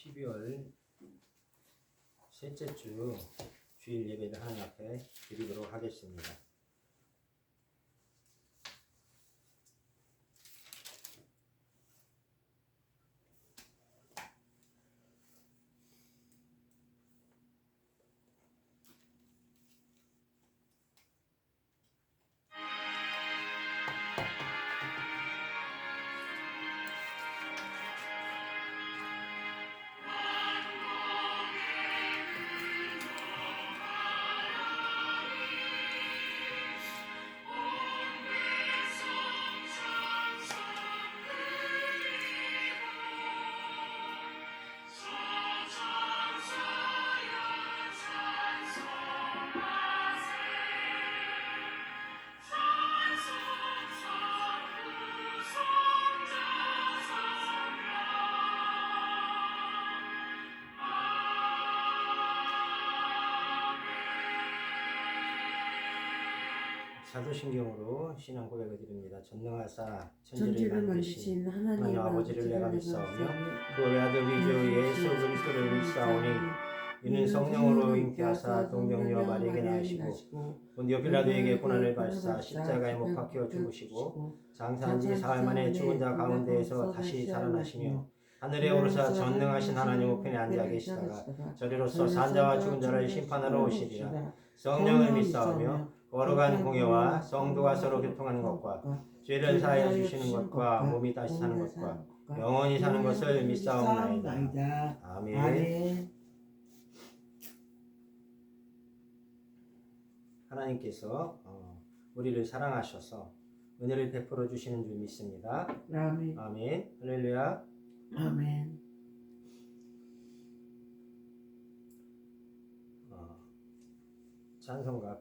12월 셋째 주 주일 예배를 하나님 앞에 드리도록 하겠습니다. 사도신경으로 신앙 고백을 드립니다. 전능하사 천지를 만드신 하나님 아버지를 내가 믿사오며 그 외아들 우리 주 예수 그리스도를 믿사오니 이는 성령으로 잉태하사 동정녀 마리에게 낳으시고 본디오 빌라도에게 고난을 받으사 십자가에 못 박혀 죽으시고 장사한 지 사흘 만에 죽은 자 가운데에서 다시 살아나시며 하늘에 오르사 전능하신 하나님 우편에 앉아 계시다가 저리로서 산자와 죽은 자를 심판하러 오시리라. 성령을 믿사오며 거룩한 공예와 성도가 서로 교통하는 것과 죄를 사하여 주시는 것과 몸이 다시 사는 것과 영원히 사는 것을 믿사옵나이다. 아멘. 하나님께서 우리를 사랑하셔서 은혜를 베풀어 주시는 줄 믿습니다. 아멘. 아멘. 할렐루야. 아멘. 찬송가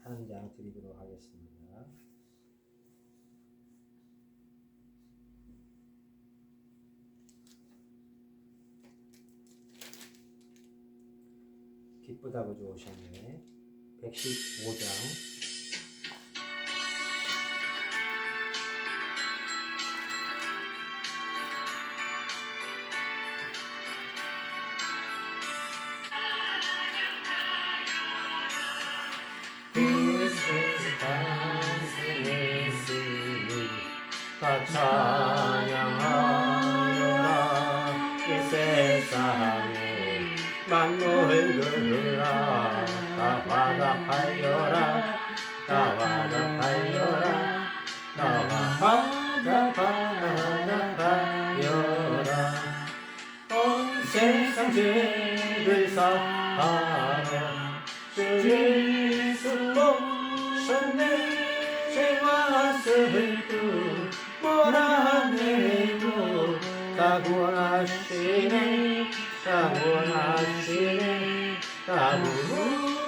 한 장 드리도록 하겠습니다. 기쁘다고 좋으셨네. 115장. 찬양하여라 이 세상에 만물 그라 다 화답하여라 다 화답하여라 다 화답하여라 온 세상 죄를 사하여 주 예수로 오셨네 죄와 슬픔 몰아내고 다 구원하시네 다 구원하시네 다 구원하시네.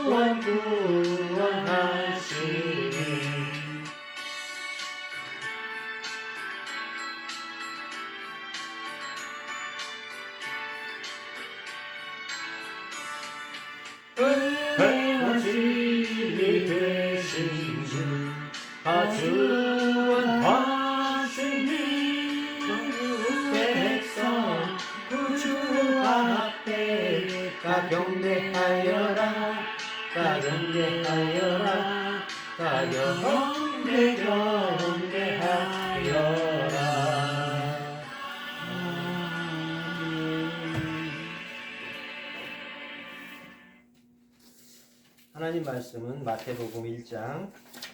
은혜와 진리 되신 주 주원하시니 백성 구주 앞에 다 경배하여라 다 경배하여라 다 경배하여라. 하나님 말씀은 마태복음 1장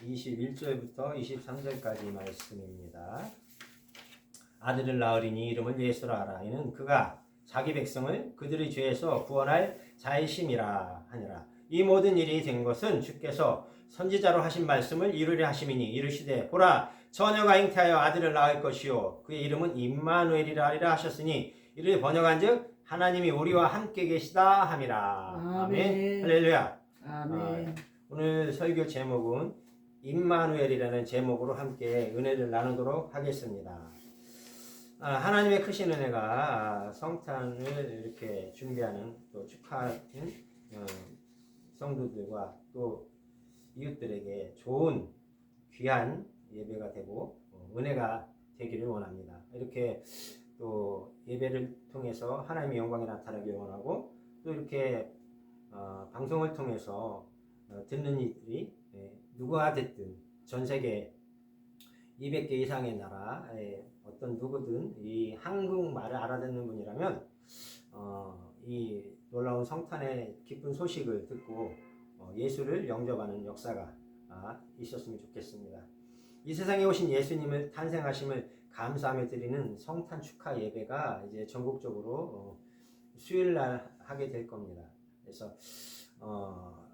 21절부터 23절까지 말씀입니다. 아들을 낳으리니 이름을 예수라 하라. 이는 그가 자기 백성을 그들의 죄에서 구원할 자이심이라 하니라. 이 모든 일이 된 것은 주께서 선지자로 하신 말씀을 이루려 하심이니 이르시되 보라 처녀가 잉태하여 아들을 낳을 것이요 그의 이름은 임마누엘이라 하리라 하셨으니 이를 번역한즉 하나님이 우리와 함께 계시다 함이라. 아멘. 할렐루야. 아멘. 오늘 설교 제목은 임마누엘이라는 제목으로 함께 은혜를 나누도록 하겠습니다. 하나님의 크신 은혜가 성탄을 이렇게 준비하는 또 축하하는 성도들과 또 이웃들에게 좋은 귀한 예배가 되고 은혜가 되기를 원합니다. 이렇게 또 예배를 통해서 하나님의 영광이 나타나길 원하고 또 이렇게 방송을 통해서 듣는 이들이 누구가 됐든 전 세계 200개 이상의 나라의 어떤 누구든 이 한국말을 알아듣는 분이라면 이 놀라운 성탄의 기쁜 소식을 듣고 예수를 영접하는 역사가 있었으면 좋겠습니다. 이 세상에 오신 예수님을 탄생하심을 감사하며 드리는 성탄 축하 예배가 이제 전국적으로 수요일 날 하게 될 겁니다. 그래서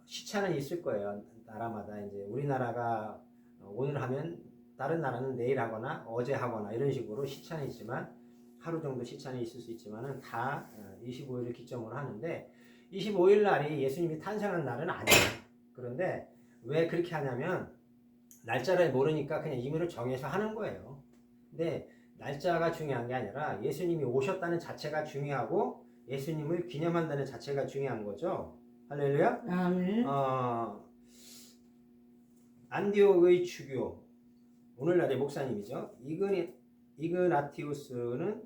시차는 있을 거예요. 나라마다 이제 우리나라가 오늘 하면 다른 나라는 내일 하거나 어제 하거나 이런 식으로 시차는 있지만 하루 정도 시차는 있을 수 있지만은 다 25일을 기점으로 하는데 25일 날이 예수님이 탄생한 날은 아니에요. 그런데 왜 그렇게 하냐면 날짜를 모르니까 그냥 임의로 정해서 하는 거예요. 근데 날짜가 중요한 게 아니라 예수님이 오셨다는 자체가 중요하고 예수님을 기념한다는 자체가 중요한 거죠. 할렐루야. 아멘. 안디옥의 주교 오늘날의 목사님이죠. 이그나티우스는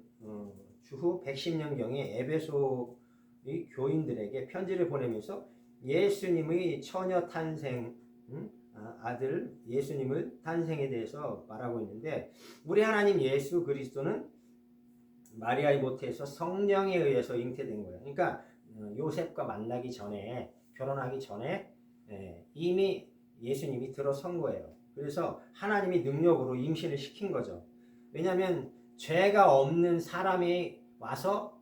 주후 110년경에 에베소의 교인들에게 편지를 보내면서 예수님의 처녀 탄생 아들 예수님을 탄생에 대해서 말하고 있는데 우리 하나님 예수 그리스도는 마리아의 모태에서 성령에 의해서 잉태된 거예요. 그러니까 요셉과 만나기 전에 결혼하기 전에 이미 예수님이 들어선 거예요. 그래서 하나님이 능력으로 임신을 시킨 거죠. 왜냐하면 죄가 없는 사람이 와서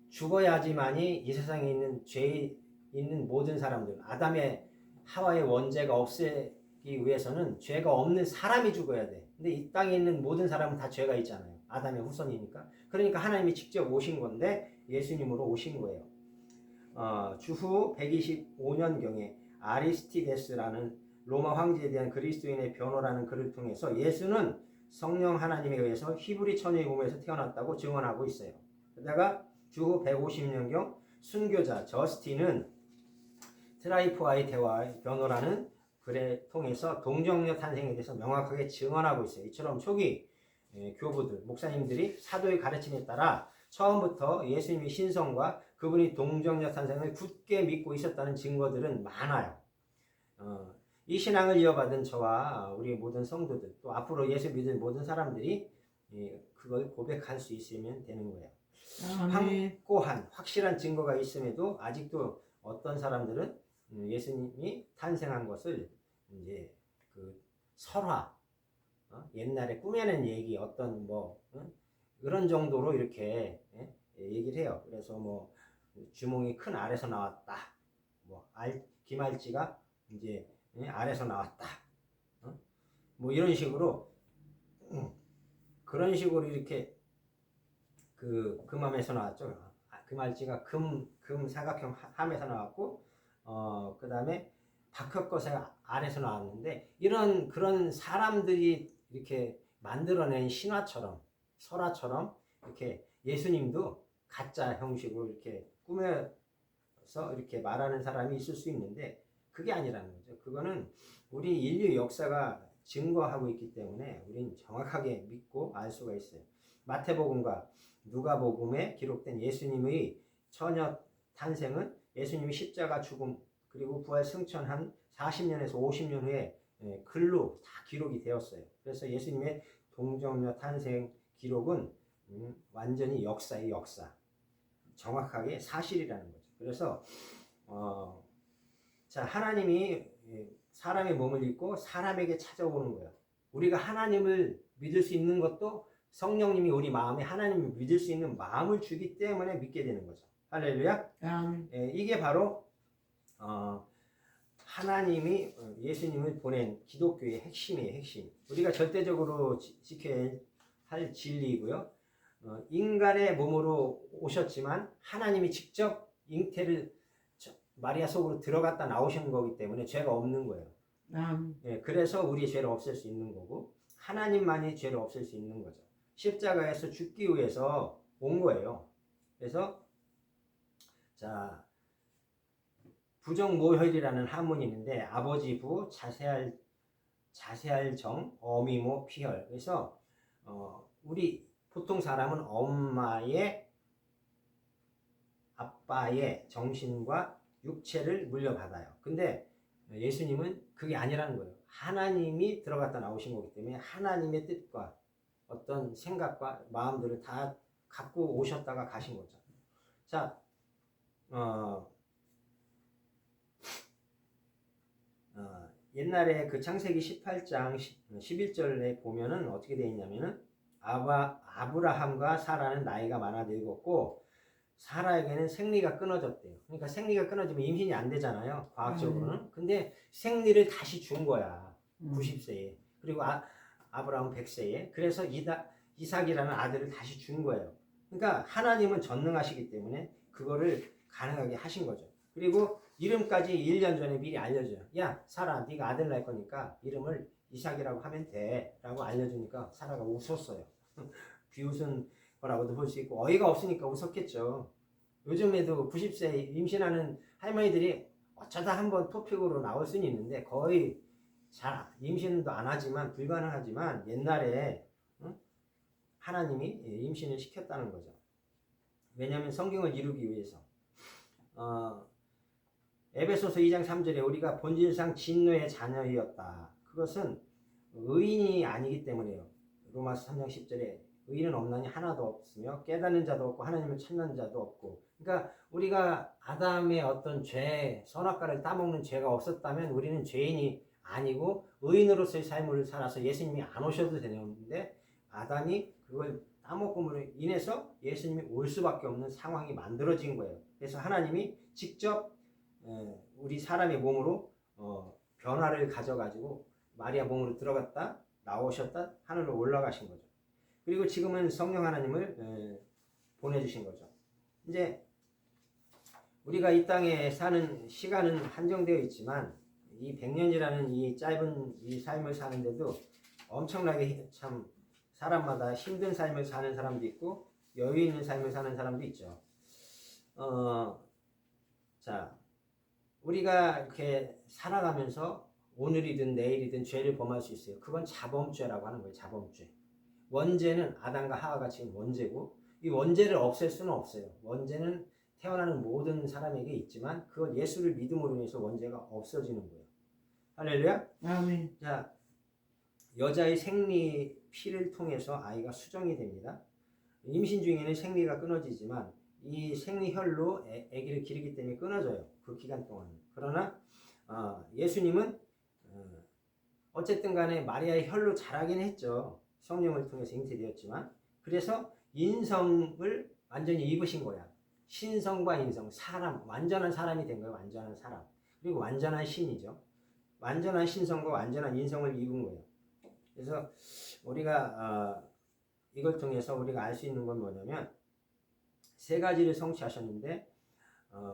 죽어야지만이 이 세상에 있는 죄 있는 모든 사람들 아담의 하와의 원죄가 없애기 위해서는 죄가 없는 사람이 죽어야 돼. 근데 이 땅에 있는 모든 사람은 다 죄가 있잖아요. 아담의 후손이니까. 그러니까 하나님이 직접 오신 건데 예수님으로 오신 거예요. 주후 125년경에 아리스티데스라는 로마 황제에 대한 그리스도인의 변호라는 글을 통해서 예수는 성령 하나님에 의해서 히브리 처녀의 몸에서 태어났다고 증언하고 있어요. 그러다가 주후 150년경 순교자 저스틴은 트라이프와의 대화 변호라는 글에 통해서 동정녀 탄생에 대해서 명확하게 증언하고 있어요. 이처럼 초기 교부들, 목사님들이 사도의 가르침에 따라 처음부터 예수님의 신성과 그분이 동정녀 탄생을 굳게 믿고 있었다는 증거들은 많아요. 이 신앙을 이어받은 저와 우리 모든 성도들 또 앞으로 예수 믿을 모든 사람들이 그걸 고백할 수 있으면 되는 거예요. 확고한 확실한 증거가 있음에도 아직도 어떤 사람들은 예수님이 탄생한 것을 이제 그 설화 옛날에 꾸며낸 얘기 어떤 그런 정도로 이렇게 얘기를 해요. 그래서 주몽이 큰 알에서 나왔다. 김알지가 이제 알에서 나왔다. 이런 식으로 그런 식으로 이렇게 금함에서 나왔죠. 금알지가 금 사각형 함에서 나왔고 그 다음에 박혁거새가 알에서 나왔는데 그런 사람들이 이렇게 만들어낸 신화처럼 설화처럼 이렇게 예수님도 가짜 형식으로 이렇게 꾸며서 이렇게 말하는 사람이 있을 수 있는데 그게 아니라는 거죠. 그거는 우리 인류 역사가 증거하고 있기 때문에 우리는 정확하게 믿고 알 수가 있어요. 마태복음과 누가복음에 기록된 예수님의 처녀 탄생은 예수님이 십자가 죽음 그리고 부활 승천한 40년에서 50년 후에 글로 다 기록이 되었어요. 그래서 예수님의 동정녀 탄생 기록은 완전히 역사의 역사. 정확하게 사실이라는 거죠. 그래서 하나님이 사람의 몸을 입고 사람에게 찾아오는 거예요. 우리가 하나님을 믿을 수 있는 것도 성령님이 우리 마음에 하나님을 믿을 수 있는 마음을 주기 때문에 믿게 되는 거죠. 할렐루야. 이게 바로 하나님이 예수님을 보낸 기독교의 핵심이에요. 핵심. 우리가 절대적으로 지켜야 할 진리이고요. 인간의 몸으로 오셨지만 하나님이 직접 잉태를 마리아 속으로 들어갔다 나오신 거기 때문에 죄가 없는 거예요. 그래서 우리의 죄를 없앨 수 있는 거고 하나님만이 죄를 없앨 수 있는 거죠. 십자가에서 죽기 위해서 온 거예요. 그래서 부정모혈이라는 한문이 있는데 아버지 부 자세할 정 어미모 피혈. 그래서 우리 보통 사람은 엄마의 아빠의 정신과 육체를 물려받아요. 근데 예수님은 그게 아니라는 거예요. 하나님이 들어갔다 나오신 거기 때문에 하나님의 뜻과 어떤 생각과 마음들을 다 갖고 오셨다가 가신 거죠. 자, 옛날에 그 창세기 18장 11절에 보면은 어떻게 되어 있냐면은 아브라함과 사라는 나이가 많아 늙었고 사라에게는 생리가 끊어졌대요. 그러니까 생리가 끊어지면 임신이 안 되잖아요. 과학적으로는. 근데 생리를 다시 준 거야. 90세에. 그리고 아브라함 100세에. 그래서 이삭이라는 아들을 다시 준 거예요. 그러니까 하나님은 전능하시기 때문에 그거를 가능하게 하신 거죠. 그리고 이름까지 1년 전에 미리 알려줘요. 야, 사라, 네가 아들 낳을 거니까 이름을 이삭이라고 하면 돼. 라고 알려주니까 사라가 웃었어요. 비웃은 거라고도 볼 수 있고 어이가 없으니까 웃었겠죠. 요즘에도 90세 임신하는 할머니들이 어쩌다 한번 토픽으로 나올 수는 있는데 거의 잘 임신도 안 하지만 불가능하지만 옛날에 하나님이 임신을 시켰다는 거죠. 왜냐하면 성경을 이루기 위해서. 에베소서 2장 3절에 우리가 본질상 진노의 자녀이었다. 그것은 의인이 아니기 때문에요. 로마서 3장 10절에 의인은 없나니 하나도 없으며 깨닫는 자도 없고 하나님을 찾는 자도 없고. 그러니까 우리가 아담의 어떤 죄, 선악과를 따먹는 죄가 없었다면 우리는 죄인이 아니고 의인으로서의 삶을 살아서 예수님이 안 오셔도 되는데 아담이 그걸 따먹음으로 인해서 예수님이 올 수밖에 없는 상황이 만들어진 거예요. 그래서 하나님이 직접 우리 사람의 몸으로 변화를 가져가지고 마리아 몸으로 들어갔다 나오셨다 하늘로 올라가신 거죠. 그리고 지금은 성령 하나님을 보내주신 거죠. 이제 우리가 이 땅에 사는 시간은 한정되어 있지만 이 100년이라는 이 짧은 이 삶을 사는데도 엄청나게 참 사람마다 힘든 삶을 사는 사람도 있고 여유 있는 삶을 사는 사람도 있죠. 자, 우리가 이렇게 살아가면서 오늘이든 내일이든 죄를 범할 수 있어요. 그건 자범죄라고 하는 거예요. 자범죄. 원죄는 아담과 하와가 지금 원죄고 이 원죄를 없앨 수는 없어요. 원죄는 태어나는 모든 사람에게 있지만 그걸 예수를 믿음으로 인해서 원죄가 없어지는 거예요. 할렐루야. 아멘. 자, 여자의 생리 피를 통해서 아이가 수정이 됩니다. 임신 중에는 생리가 끊어지지만 이 생리혈로 아기를 기르기 때문에 끊어져요. 그 기간 동안. 그러나 예수님은 어쨌든 간에 마리아의 혈로 자라긴 했죠. 성령을 통해서 잉태되었지만 그래서 인성을 완전히 입으신 거야. 신성과 인성, 사람, 완전한 사람이 된 거예요. 완전한 사람. 그리고 완전한 신이죠. 완전한 신성과 완전한 인성을 입은 거예요. 그래서 우리가 이걸 통해서 우리가 알 수 있는 건 뭐냐면 세 가지를 성취하셨는데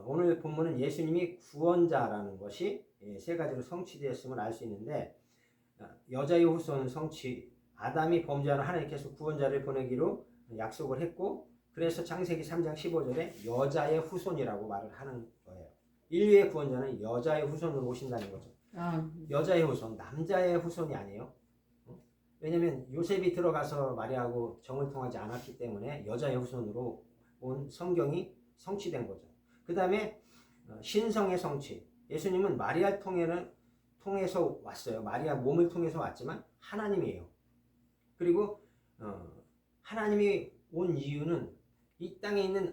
오늘 본문은 예수님이 구원자라는 것이 세 가지로 성취되었음을 알 수 있는데 여자의 후손 성취, 아담이 범죄하는 하나님께서 구원자를 보내기로 약속을 했고 그래서 창세기 3장 15절에 여자의 후손이라고 말을 하는 거예요. 인류의 구원자는 여자의 후손으로 오신다는 거죠. 여자의 후손, 남자의 후손이 아니에요. 왜냐하면 요셉이 들어가서 마리아하고 정을 통하지 않았기 때문에 여자의 후손으로 온 성경이 성취된 거죠. 그 다음에 신성의 성취. 예수님은 마리아 통해서 왔어요. 마리아 몸을 통해서 왔지만 하나님이에요. 그리고 하나님이 온 이유는 이 땅에 있는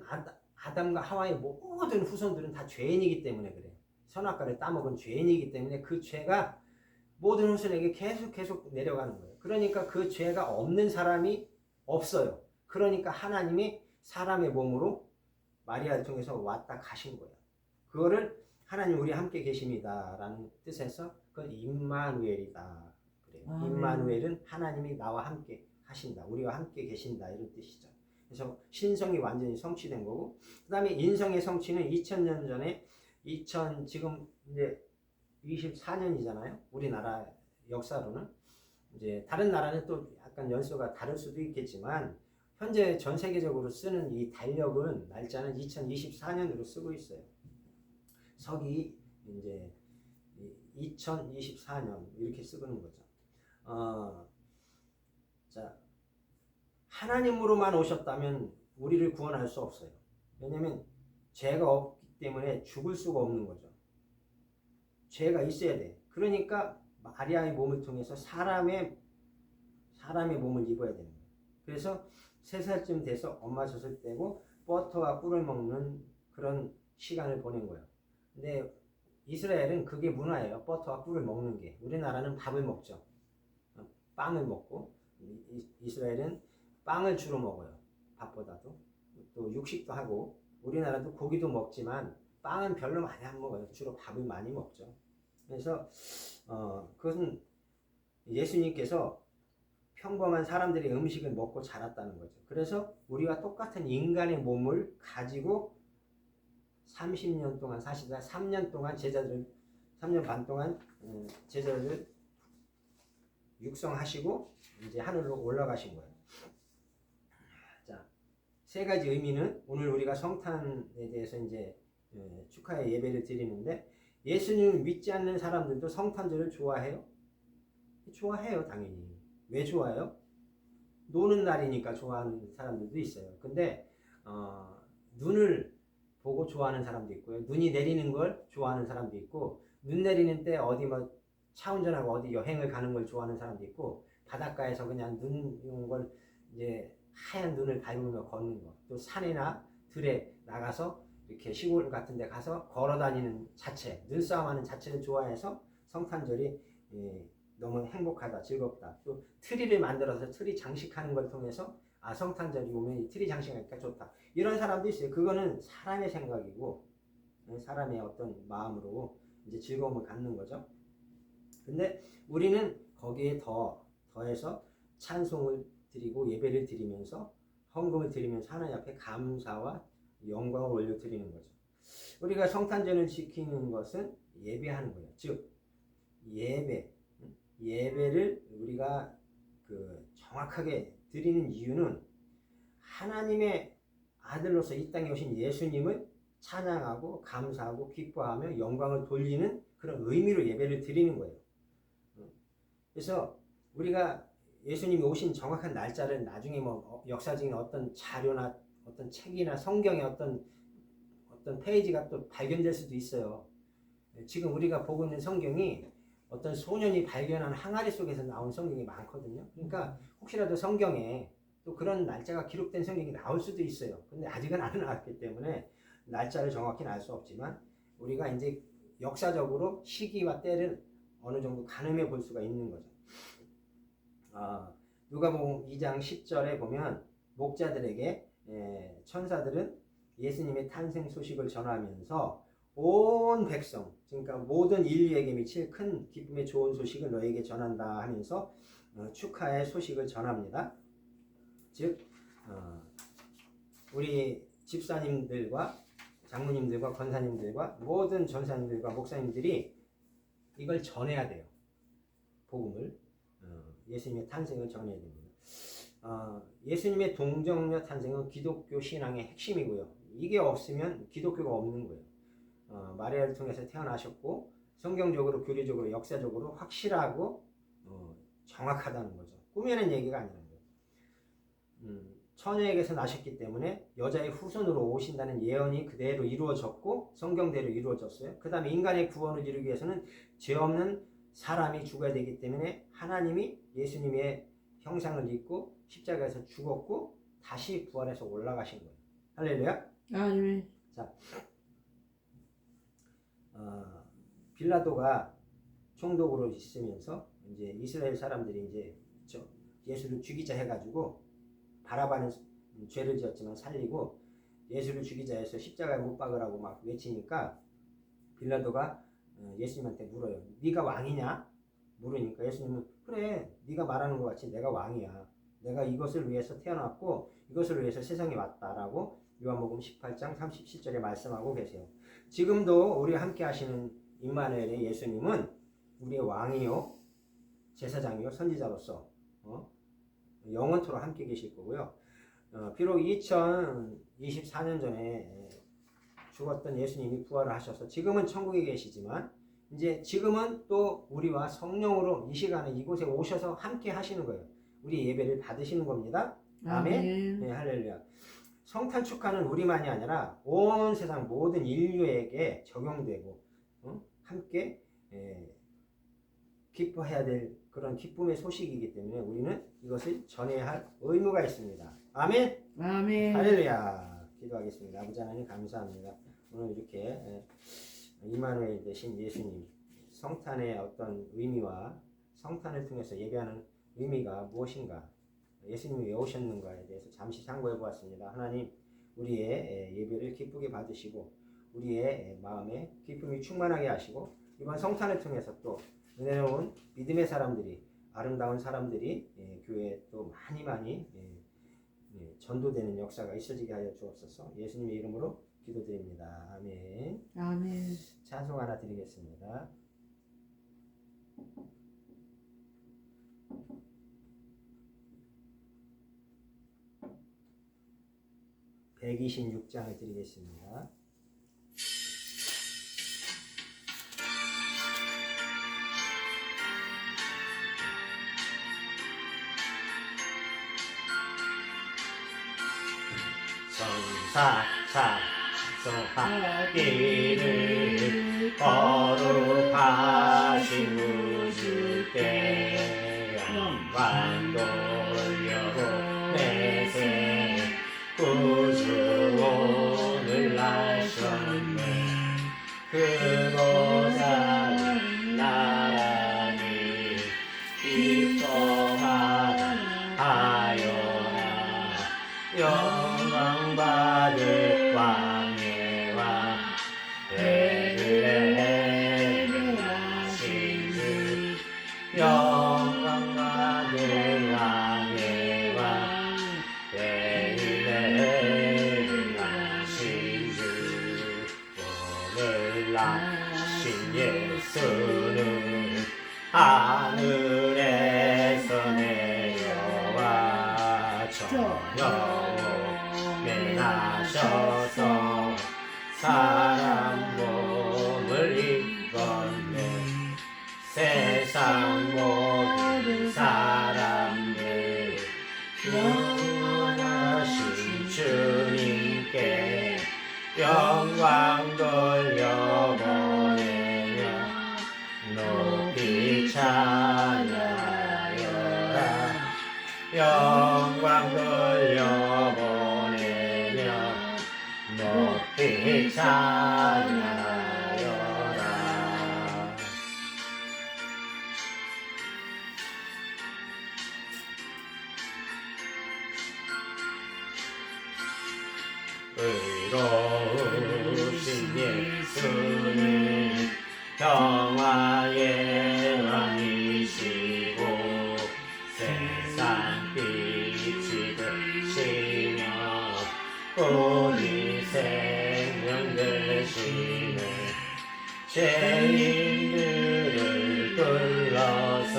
아담과 하와의 모든 후손들은 다 죄인이기 때문에 그래요. 선악과를 따먹은 죄인이기 때문에 그 죄가 모든 후손에게 계속 내려가는 거예요. 그러니까 그 죄가 없는 사람이 없어요. 그러니까 하나님이 사람의 몸으로 마리아를 통해서 왔다 가신 거예요. 그거를 하나님 우리 함께 계십니다 라는 뜻에서 그건 임마누엘이다 그래요. 임마누엘은 하나님이 나와 함께 하신다. 우리와 함께 계신다 이런 뜻이죠. 그래서 신성이 완전히 성취된 거고 그 다음에 인성의 성취는 2000년 전에 지금 이제 24년이잖아요. 우리나라 역사로는 이제 다른 나라는 또 약간 연수가 다를 수도 있겠지만 현재 전 세계적으로 쓰는 이 달력은 날짜는 2024년으로 쓰고 있어요. 서기 이제 2024년 이렇게 쓰고는 거죠. 자, 하나님으로만 오셨다면 우리를 구원할 수 없어요. 왜냐하면 죄가 없기 때문에 죽을 수가 없는 거죠. 죄가 있어야 돼. 그러니까 마리아의 몸을 통해서 사람의 몸을 입어야 되는 거예요. 그래서 3살쯤 돼서 엄마 젖을 떼고 버터와 꿀을 먹는 그런 시간을 보낸 거예요. 근데 이스라엘은 그게 문화예요. 버터와 꿀을 먹는 게. 우리나라는 밥을 먹죠. 빵을 먹고, 이스라엘은 빵을 주로 먹어요. 밥보다도. 또 육식도 하고, 우리나라도 고기도 먹지만 빵은 별로 많이 안 먹어요. 주로 밥을 많이 먹죠. 그래서 그것은 예수님께서 평범한 사람들의 음식을 먹고 자랐다는 거죠. 그래서 우리와 똑같은 인간의 몸을 가지고 30년 동안 사시다 3년 동안 3년 반 동안 제자들을 육성하시고 이제 하늘로 올라가신 거예요. 자, 3가지 의미는 오늘 우리가 성탄에 대해서 이제 축하의 예배를 드리는데, 예수님을 믿지 않는 사람들도 성탄절을 좋아해요? 좋아해요, 당연히. 왜 좋아해요? 노는 날이니까 좋아하는 사람들도 있어요. 근데 눈을 보고 좋아하는 사람도 있고요. 눈이 내리는 걸 좋아하는 사람도 있고, 눈 내리는 때 어디 뭐 차 운전하고 어디 여행을 가는 걸 좋아하는 사람도 있고, 바닷가에서 그냥 눈 오는 걸 이제 하얀 눈을 밟으며 걷는 거, 또 산이나 들에 나가서 이렇게 시골 같은 데 가서 걸어 다니는 자체, 눈싸움하는 자체를 좋아해서 성탄절이 너무 행복하다, 즐겁다. 또 트리를 만들어서 트리 장식하는 걸 통해서 성탄절이 오면 이 트리 장식하니까 좋다. 이런 사람도 있어요. 그거는 사람의 생각이고 사람의 어떤 마음으로 이제 즐거움을 갖는 거죠. 근데 우리는 거기에 더해서 찬송을 드리고 예배를 드리면서 헌금을 드리면서 하나님 앞에 감사와 영광을 올려드리는 거죠. 우리가 성탄절을 지키는 것은 예배하는 거예요. 즉 예배를 우리가 정확하게 드리는 이유는 하나님의 아들로서 이 땅에 오신 예수님을 찬양하고 감사하고 기뻐하며 영광을 돌리는 그런 의미로 예배를 드리는 거예요. 그래서 우리가 예수님이 오신 정확한 날짜를 나중에 뭐 역사적인 어떤 자료나 어떤 책이나 성경의 어떤 페이지가 또 발견될 수도 있어요. 지금 우리가 보고 있는 성경이 어떤 소년이 발견한 항아리 속에서 나온 성경이 많거든요. 그러니까 혹시라도 성경에 또 그런 날짜가 기록된 성경이 나올 수도 있어요. 근데 아직은 안 나왔기 때문에 날짜를 정확히는 알 수 없지만 우리가 이제 역사적으로 시기와 때를 어느 정도 가늠해 볼 수가 있는 거죠. 누가복음 2장 10절에 보면 목자들에게 천사들은 예수님의 탄생 소식을 전하면서 온 백성, 그러니까 모든 인류에게 미칠 큰 기쁨의 좋은 소식을 너에게 전한다 하면서 축하의 소식을 전합니다. 즉 우리 집사님들과 장로님들과 권사님들과 모든 전사님들과 목사님들이 이걸 전해야 돼요. 복음을, 예수님의 탄생을 전해야 됩니다. 예수님의 동정녀 탄생은 기독교 신앙의 핵심이고요. 이게 없으면 기독교가 없는 거예요. 마리아를 통해서 태어나셨고 성경적으로, 교리적으로, 역사적으로 확실하고 정확하다는 거죠. 꾸며낸 얘기가 아니라는 거예요. 처녀에게서 나셨기 때문에 여자의 후손으로 오신다는 예언이 그대로 이루어졌고 성경대로 이루어졌어요. 그 다음에 인간의 구원을 이루기 위해서는 죄 없는 사람이 죽어야 되기 때문에 하나님이 예수님의 형상을 입고 십자가에서 죽었고 다시 부활해서 올라가신 거예요. 할렐루야. 아멘. 자, 빌라도가 총독으로 있으면서 이제 이스라엘 사람들이 이제 예수를 죽이자 해가지고 바라바는 죄를 지었지만 살리고 예수를 죽이자 해서 십자가에 못 박으라고 막 외치니까 빌라도가 예수님한테 물어요. 네가 왕이냐? 물으니까 예수님은 그래, 네가 말하는 것 같이 내가 왕이야. 내가 이것을 위해서 태어났고 이것을 위해서 세상에 왔다라고 요한복음 18장 37절에 말씀하고 계세요. 지금도 우리와 함께 하시는 임마누엘의 예수님은 우리의 왕이요 제사장이요 선지자로서 영원토록 함께 계실 거고요. 비록 2024년 전에 죽었던 예수님이 부활을 하셔서 지금은 천국에 계시지만 이제 지금은 또 우리와 성령으로 이 시간에 이곳에 오셔서 함께 하시는 거예요. 우리 예배를 받으시는 겁니다. 아멘. 네, 할렐루야. 성탄 축하는 우리만이 아니라 온 세상 모든 인류에게 적용되고 함께 기뻐해야 될 그런 기쁨의 소식이기 때문에 우리는 이것을 전해야 할 의무가 있습니다. 아멘. 아멘. 할렐루야. 기도하겠습니다. 아버지 하나님 감사합니다. 오늘 이렇게 이마누엘 되신 예수님 성탄의 어떤 의미와 성탄을 통해서 예배하는 의미가 무엇인가, 예수님이 왜 오셨는가에 대해서 잠시 상고해 보았습니다. 하나님, 우리의 예배를 기쁘게 받으시고 우리의 마음에 기쁨이 충만하게 하시고 이번 성탄을 통해서 또 은혜로운 믿음의 사람들이, 아름다운 사람들이 교회에 또 많이 전도되는 역사가 있어지게 하여 주옵소서. 예수님의 이름으로 기도드립니다. 아멘. 아멘. 찬송 하나 드리겠습니다. (126장을) 드리겠습니다. 성사사소하기를 거룩하신 우주께 영광 돌려고 내세 구주오늘 나셨네. 그보다 나라니 기뻐하라 하여라. 영광 받을 왕의 베들레헴에 나신 주, 영광 받을 왕의 베들레헴에 나신 주. 오늘 나신 예수는 하늘에서 내려와 저녁에 나셔서 사람 몸을 입었네. 세상 모든 사람들 구원하신 주님께 영광 돌려보내며 높이 찬양하여라. 영광 돌려보내며 높이 찬양하여라. 의로우신 예수는 평화의 왕이시고 세상 빛이 되시며 우리 생명 되시네. 죄인들을 불러서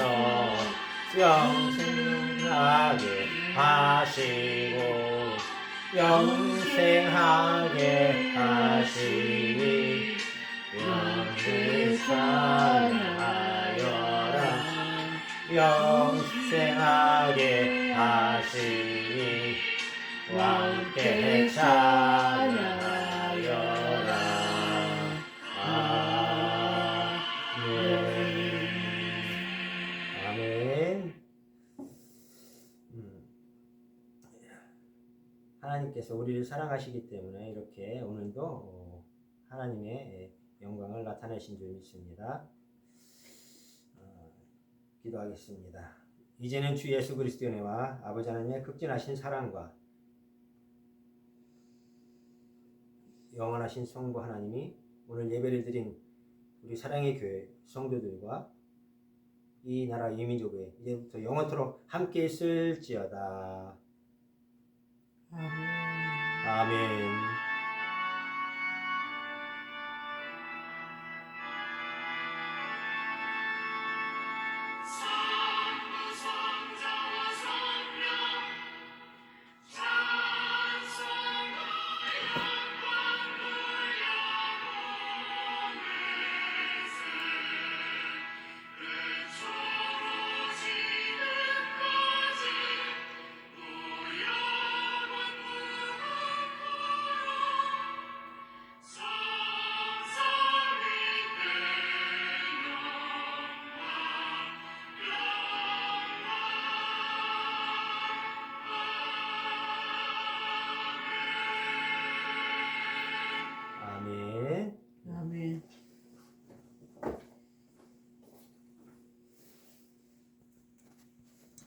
영생하게 하시고 영생하게 하시니 영생 찬양하여라. 영생하게 하시니 왕께 찬양하여라. 아멘. 아멘. 하나님께서 우리를 사랑하시기 때문에 이렇게 오늘도 하나님의 영광을 나타내신 줄 믿습니다. 기도하겠습니다. 이제는 주 예수 그리스도의 은혜와 아버지 하나님의 극진하신 사랑과 영원하신 성부 하나님이 오늘 예배를 드린 우리 사랑의 교회 성도들과 이 나라 이 민족에 이제부터 영원토록 함께 있을지어다. 아멘. 아멘.